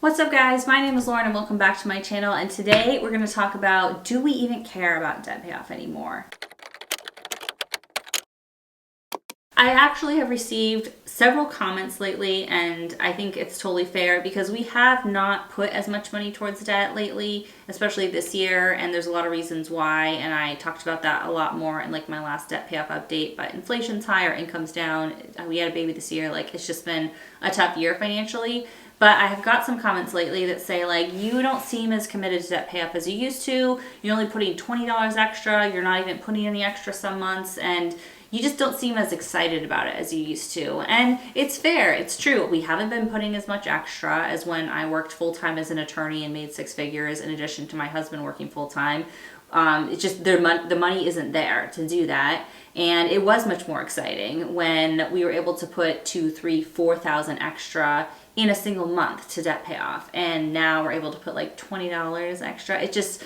What's up guys, my name is Lauren and welcome back to my channel, and today we're going to talk about, do we even care about debt payoff anymore? I actually have received several comments lately, and I think it's totally fair because we have not put as much money towards debt lately, especially this year, and there's a lot of reasons why, and I talked about that a lot more in like my last debt payoff update. But inflation's high, our income's down, we had a baby this year, like it's just been a tough year financially. But I have got some comments lately that say like, you don't seem as committed to debt payoff as you used to, you're only putting $20 extra, you're not even putting any extra some months, and you just don't seem as excited about it as you used to. And it's fair, it's true. We haven't been putting as much extra as when I worked full-time as an attorney and made six figures in addition to my husband working full-time. It's just the money isn't there to do that. And it was much more exciting when we were able to put $2,000, $3,000, $4,000 extra in a single month to debt payoff. And now we're able to put like $20 extra. It's just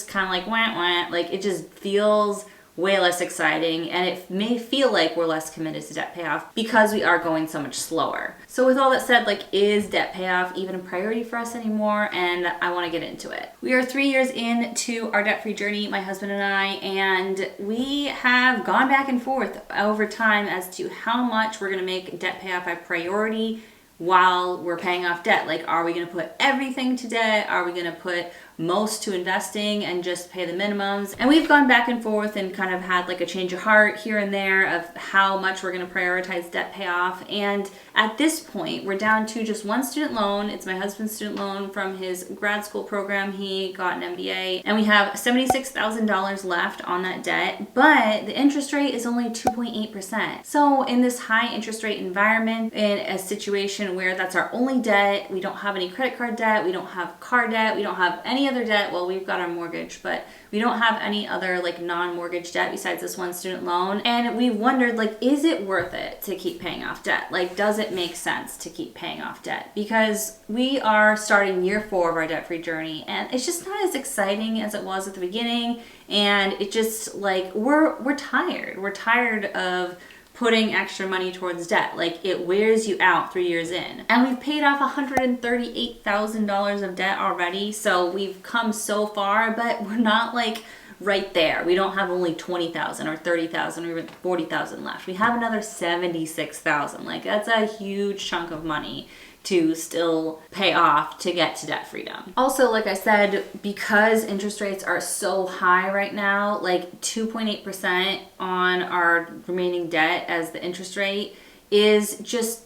kind of like wah, wah. Like it just feels way less exciting, and it may feel like we're less committed to debt payoff because we are going so much slower. So with all that said, like, is debt payoff even a priority for us anymore? And I want to get into it. We are 3 years into our debt-free journey, my husband and I, and we have gone back and forth over time as to how much we're going to make debt payoff a priority while we're paying off debt. Like, are we going to put everything to debt? Are we going to put most to investing and just pay the minimums? And we've gone back and forth and kind of had like a change of heart here and there of how much we're going to prioritize debt payoff. And at this point, we're down to just one student loan. It's my husband's student loan from his grad school program. He got an MBA, and we have $76,000 left on that debt, but the interest rate is only 2.8%. So in this high interest rate environment, in a situation where that's our only debt, we don't have any credit card debt, we don't have car debt, we don't have any other debt. Well, we've got our mortgage, but we don't have any other like non-mortgage debt besides this one student loan. And we wondered, like, is it worth it to keep paying off debt? Like, does it make sense to keep paying off debt? Because we are starting year 4 of our debt-free journey, and it's just not as exciting as it was at the beginning. And it just like, we're tired. We're tired of putting extra money towards debt. Like, it wears you out 3 years in. And we've paid off $138,000 of debt already. So we've come so far, but we're not like right there. We don't have only 20,000 or 30,000 or even 40,000 left. We have another 76,000. Like, that's a huge chunk of money to still pay off to get to debt freedom. Also, like I said, because interest rates are so high right now, like 2.8% on our remaining debt as the interest rate is just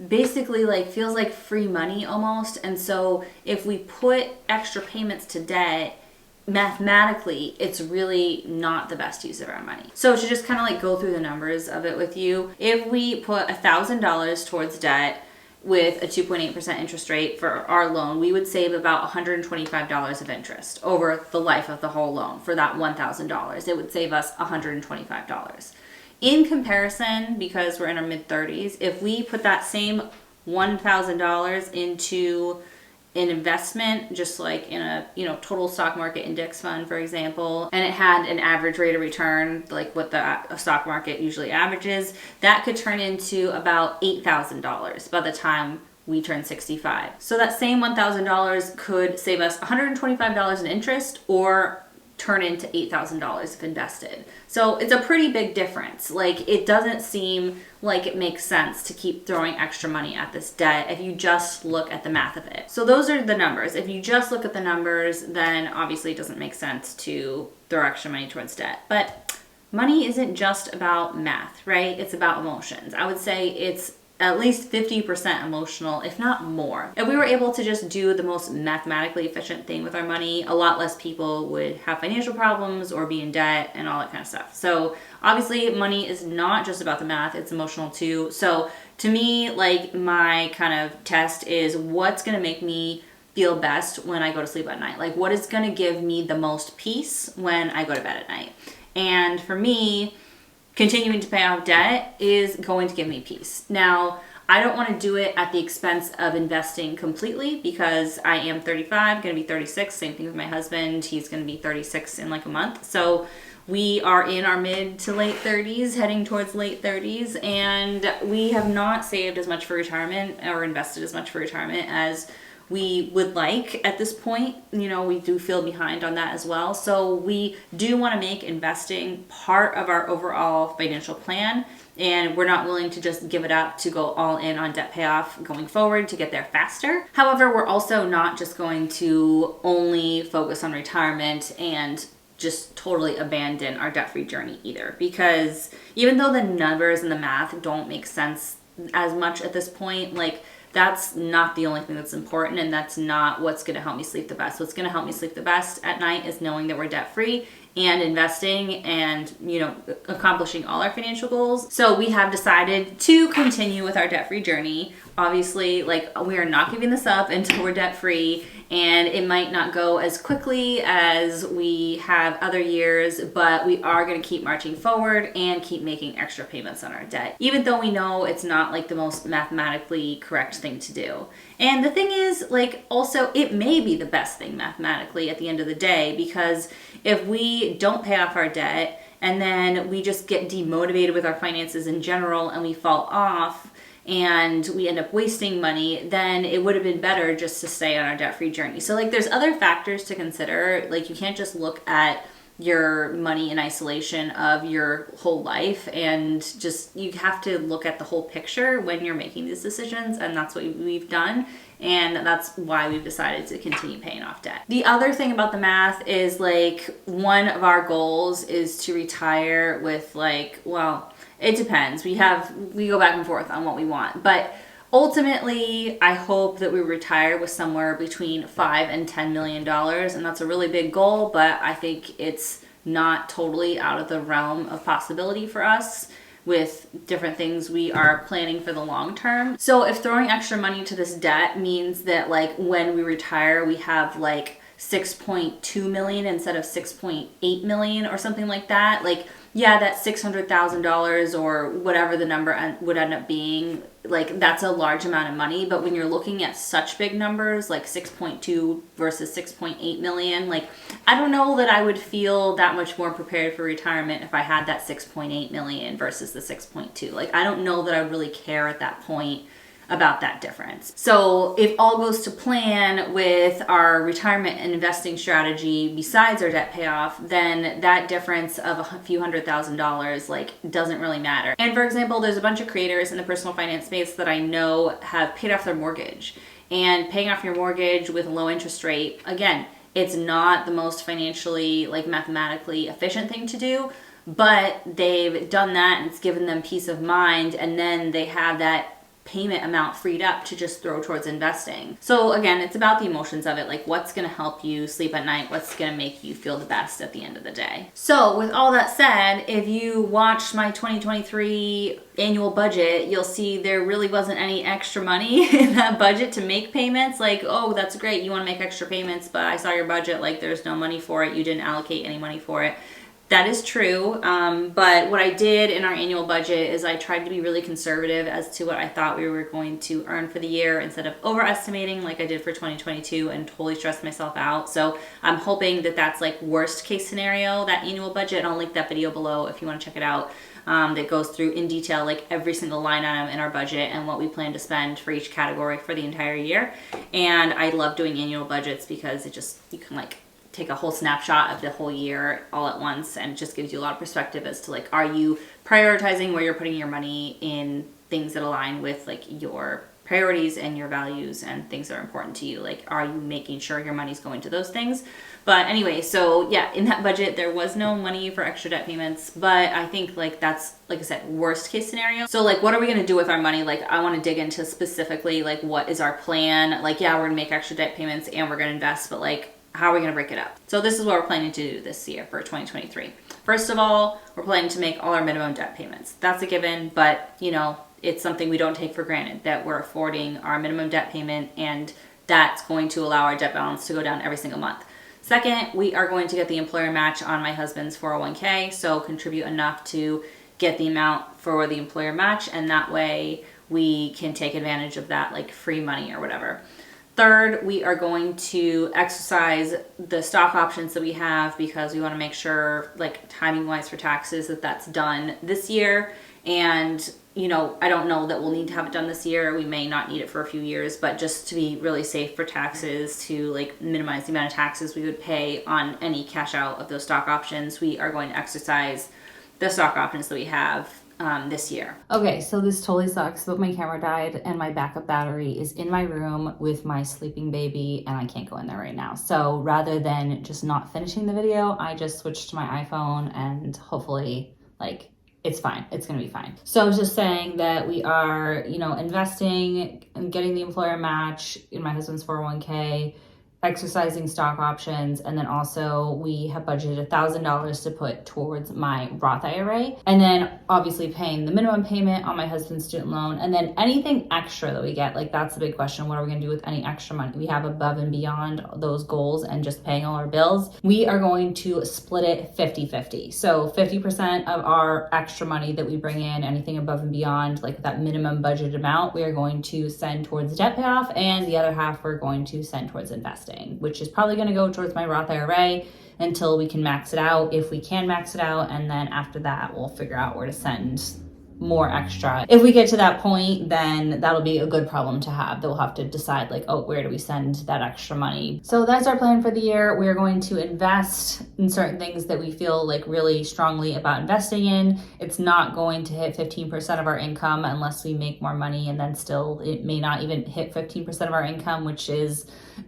basically like feels like free money almost. And so if we put extra payments to debt, mathematically, it's really not the best use of our money. So to just kind of like go through the numbers of it with you, if we put $1,000 towards debt with a 2.8% interest rate for our loan, we would save about $125 of interest over the life of the whole loan. For that $1,000, it would save us $125. In comparison, because we're in our mid-30s, if we put that same $1,000 into an investment, just like in a total stock market index fund, for example, and it had an average rate of return like what the stock market usually averages, that could turn into about $8,000 by the time we turn 65. So that same $1,000 could save us $125 in interest or turn into $8,000 if invested. So it's a pretty big difference. Like, it doesn't seem like it makes sense to keep throwing extra money at this debt if you just look at the math of it. So those are the numbers. If you just look at the numbers, then obviously it doesn't make sense to throw extra money towards debt. But money isn't just about math, right? It's about emotions. I would say it's at least 50% emotional, if not more. If we were able to just do the most mathematically efficient thing with our money, a lot less people would have financial problems or be in debt and all that kind of stuff. So obviously money is not just about the math, it's emotional too. So to me, like, my kind of test is what's gonna make me feel best when I go to sleep at night? Like, what is gonna give me the most peace when I go to bed at night? And for me, continuing to pay off debt is going to give me peace. Now, I don't want to do it at the expense of investing completely because I am 35, going to be 36. Same thing with my husband. He's going to be 36 in like a month. So we are in our mid to late 30s, heading towards late 30s, and we have not saved as much for retirement or invested as much for retirement as we would like at this point. We do feel behind on that as well. So we do want to make investing part of our overall financial plan. And we're not willing to just give it up to go all in on debt payoff going forward to get there faster. However, we're also not just going to only focus on retirement and just totally abandon our debt-free journey either. Because even though the numbers and the math don't make sense as much at this point, like that's not the only thing that's important, and that's not what's going to help me sleep the best. What's going to help me sleep the best at night is knowing that we're debt-free and investing and, accomplishing all our financial goals. So we have decided to continue with our debt-free journey. Obviously, we are not giving this up until we're debt-free, and it might not go as quickly as we have other years, but we are going to keep marching forward and keep making extra payments on our debt, even though we know it's not the most mathematically correct thing to do. And the thing is, also, it may be the best thing mathematically at the end of the day, because if we don't pay off our debt and then we just get demotivated with our finances in general and we fall off and we end up wasting money, then it would have been better just to stay on our debt-free journey. So there's other factors to consider. You can't just look at your money in isolation of your whole life, and just you have to look at the whole picture when you're making these decisions, and that's what we've done, and that's why we've decided to continue paying off debt. The other thing about the math is one of our goals is to retire with it depends. We go back and forth on what we want, but ultimately, I hope that we retire with somewhere between $5 and $10 million, and that's a really big goal, but I think it's not totally out of the realm of possibility for us with different things we are planning for the long term. So if throwing extra money to this debt means that when we retire, we have 6.2 million instead of 6.8 million or something like that, that $600,000 or whatever the number would end up being, that's a large amount of money. But when you're looking at such big numbers, 6.2 versus 6.8 million, I don't know that I would feel that much more prepared for retirement if I had that 6.8 million versus the 6.2. I don't know that I would really care at that point about that difference. So if all goes to plan with our retirement and investing strategy besides our debt payoff, then that difference of a few $100,000 doesn't really matter. And for example, there's a bunch of creators in the personal finance space that I know have paid off their mortgage. And paying off your mortgage with a low interest rate, again, it's not the most financially mathematically efficient thing to do, but they've done that and it's given them peace of mind, and then they have that payment amount freed up to just throw towards investing. So again, it's about the emotions of it, what's going to help you sleep at night, what's going to make you feel the best at the end of the day. So with all that said, if you watched my 2023 annual budget, you'll see there really wasn't any extra money in that budget to make payments. Oh, that's great, you want to make extra payments, but I saw your budget, there's no money for it, you didn't allocate any money for it. That is true, but what I did in our annual budget is I tried to be really conservative as to what I thought we were going to earn for the year instead of overestimating like I did for 2022 and totally stressed myself out. So I'm hoping that that's worst case scenario, that annual budget, and I'll link that video below if you want to check it out. That goes through in detail every single line item in our budget and what we plan to spend for each category for the entire year. And I love doing annual budgets because you can take a whole snapshot of the whole year all at once, and it just gives you a lot of perspective as to are you prioritizing where you're putting your money in things that align with your priorities and your values and things that are important to you. Are you making sure your money's going to those things? But anyway, so yeah, in that budget there was no money for extra debt payments, but I think that's, like I said, worst case scenario. So what are we going to do with our money? I want to dig into specifically what is our plan. Yeah, we're going to make extra debt payments and we're going to invest, but how are we going to break it up? So this is what we're planning to do this year for 2023. First of all, we're planning to make all our minimum debt payments. That's a given, but it's something we don't take for granted that we're affording our minimum debt payment, and that's going to allow our debt balance to go down every single month. Second, we are going to get the employer match on my husband's 401k, so contribute enough to get the amount for the employer match, and that way we can take advantage of that free money or whatever. Third, we are going to exercise the stock options that we have because we want to make sure, timing wise for taxes, that that's done this year. And, I don't know that we'll need to have it done this year. We may not need it for a few years, but just to be really safe for taxes, to like minimize the amount of taxes we would pay on any cash out of those stock options, we are going to exercise the stock options that we have this year. Okay, so this totally sucks, but my camera died and my backup battery is in my room with my sleeping baby and I can't go in there right now. So rather than just not finishing the video, I just switched to my iPhone and hopefully it's fine. It's going to be fine. So I was just saying that we are, investing and getting the employer match in my husband's 401k, exercising stock options, and then also we have budgeted $1,000 to put towards my Roth IRA, and then obviously paying the minimum payment on my husband's student loan, and then anything extra that we get, that's the big question. What are we going to do with any extra money we have above and beyond those goals and just paying all our bills? We are going to split it 50-50. So 50% of our extra money that we bring in, anything above and beyond that minimum budget amount, we are going to send towards debt payoff, and the other half we're going to send towards investing, which is probably going to go towards my Roth IRA until we can max it out, if we can max it out. And then after that, we'll figure out where to send more extra. If we get to that point, then that'll be a good problem to have, that we'll have to decide where do we send that extra money. So that's our plan for the year. We're going to invest in certain things that we feel really strongly about investing in. It's not going to hit 15% of our income unless we make more money, and then still it may not even hit 15% of our income, which is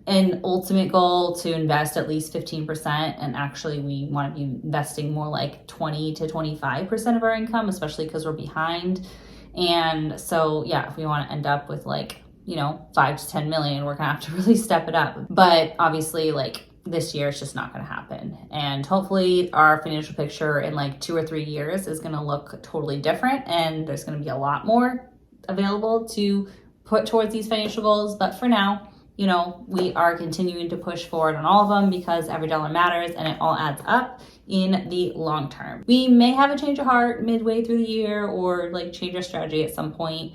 an ultimate goal, to invest at least 15%. And actually we want to be investing more 20 to 25% of our income, especially because we're behind. And so yeah, if we want to end up with 5 to 10 million, we're gonna have to really step it up. But obviously this year it's just not going to happen. And hopefully our financial picture in 2 or 3 years is going to look totally different, and there's going to be a lot more available to put towards these financial goals. But for now, we are continuing to push forward on all of them, because every dollar matters and it all adds up in the long term. We may have a change of heart midway through the year, or change our strategy at some point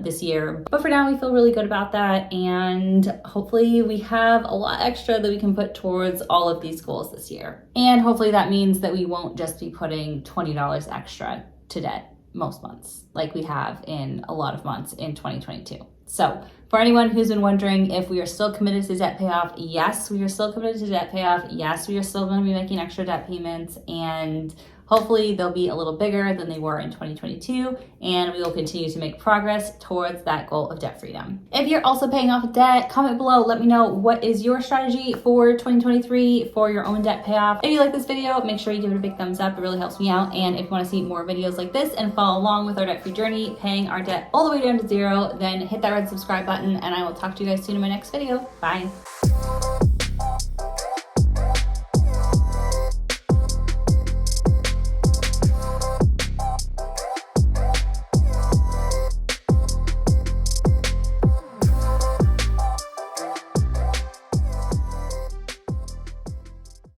this year. But for now, we feel really good about that. And hopefully we have a lot extra that we can put towards all of these goals this year. And hopefully that means that we won't just be putting $20 extra to debt most months, like we have in a lot of months in 2022. So for anyone who's been wondering if we are still committed to debt payoff, yes, we are still committed to debt payoff. Yes, we are still going to be making extra debt payments, and hopefully they'll be a little bigger than they were in 2022, and we will continue to make progress towards that goal of debt freedom. If you're also paying off debt, comment below. Let me know what is your strategy for 2023 for your own debt payoff. If you like this video, make sure you give it a big thumbs up. It really helps me out. And if you want to see more videos like this and follow along with our debt-free journey, paying our debt all the way down to zero, then hit that red subscribe button, and I will talk to you guys soon in my next video. Bye.